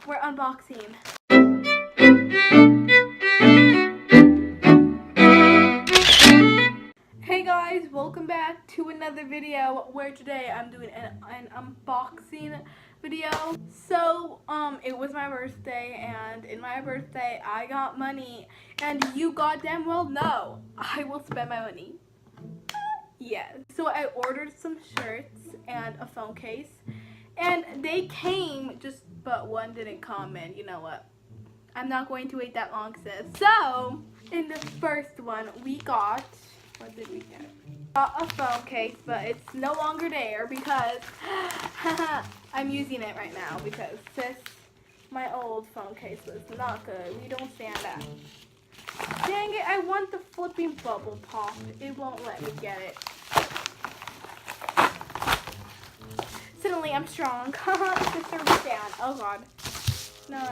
we're unboxing. Hey guys, welcome back to another video where today I'm doing an unboxing video. So, it was my birthday, and in my birthday I got money, and you goddamn well know I will spend my money. Yes. So I ordered some shirts and a phone case, and they came, but one didn't come, and you know what? I'm not going to wait that long, sis. So, in the first one, we got, what did we get? Got a phone case, but it's no longer there because I'm using it right now because, sis, my old phone case was not good. We don't stand that. Dang it, I want the flipping bubble pop. It won't let me get it. Suddenly I'm strong. Sister stand. Oh god. No.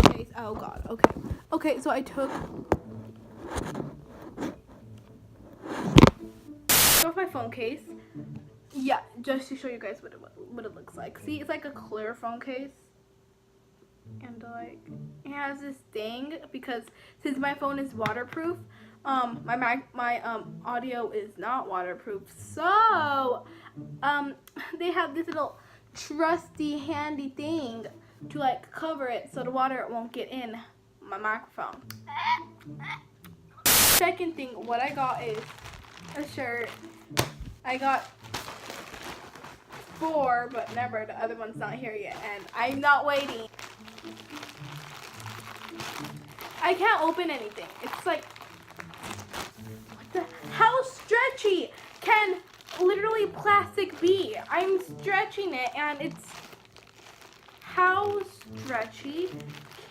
Okay. Oh god. Okay. Okay, so I took off my phone case. Yeah, just to show you guys what it looks like. See, it's like a clear phone case. And like it has this thing because since my phone is waterproof, my audio is not waterproof. So, they have this little trusty handy thing to like cover it so the water won't get in my microphone. Second thing, what I got is a shirt. I got 4, but never, the other one's not here yet, and I'm not waiting. I can't open anything. It's like, what the, how stretchy can literally plastic be? I'm stretching it, and it's, how stretchy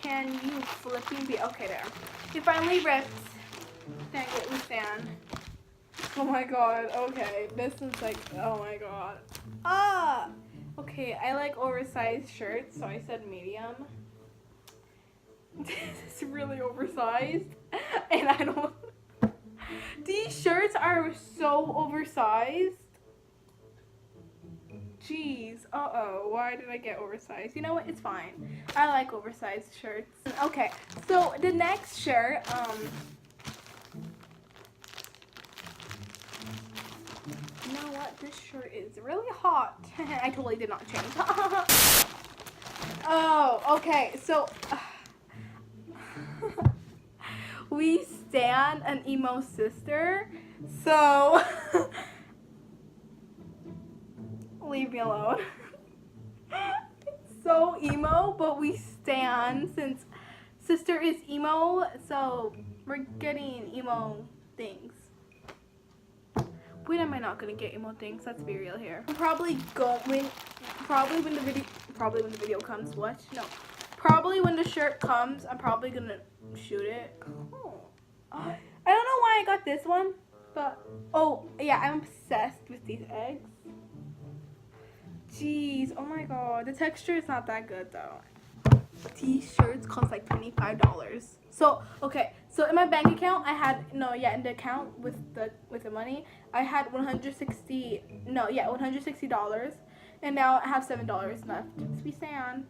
can you flipping be? Okay, there. It finally ripped. Dang it, we stand. Oh my god, okay. This is like, oh my god. Ah! Okay, I like oversized shirts, so I said medium. This is really oversized. And I don't... These shirts are so oversized. Jeez. Uh-oh. Why did I get oversized? You know what? It's fine. I like oversized shirts. Okay, so the next shirt, you know what? This shirt is really hot. I totally did not change. Oh, okay. So, we stan an emo sister. So, leave me alone. It's so emo, but we stan since sister is emo. So, we're getting emo things. When am I not gonna get emo things? Let's be real here. Probably when the video comes. What? No. Probably when the shirt comes, I'm probably gonna shoot it. Oh. I don't know why I got this one, but oh yeah, I'm obsessed with these eggs. Jeez, oh my god, the texture is not that good though. These shirts cost like $25. So okay, so in my bank account I had in the account with the money I had $160, and now I have $7 left. Just be sad.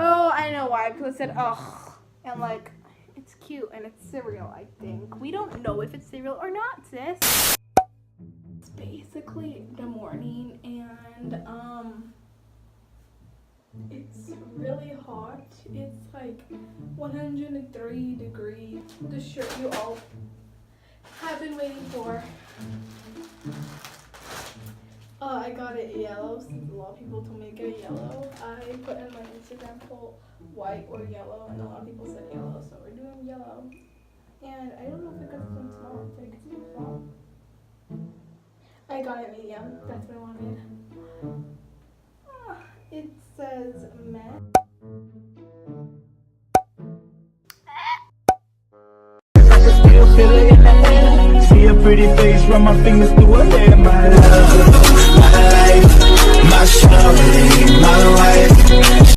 Oh, I know why, because I said ugh, and like it's cute and it's cereal. I think we don't know if it's cereal or not, sis. It's basically the morning, and it's really hot. It's like 103 degrees. The shirt you all have been waiting for. I got it yellow since a lot of people told me to get it yellow. I put in my Instagram poll white or yellow, and a lot of people said yellow, so we're doing yellow. And I don't know if it got too small. Did it get too small? I got it medium. That's what I wanted. It says men. See a pretty face, run my fingers through her hair, my love, my life, my shawty, my wife.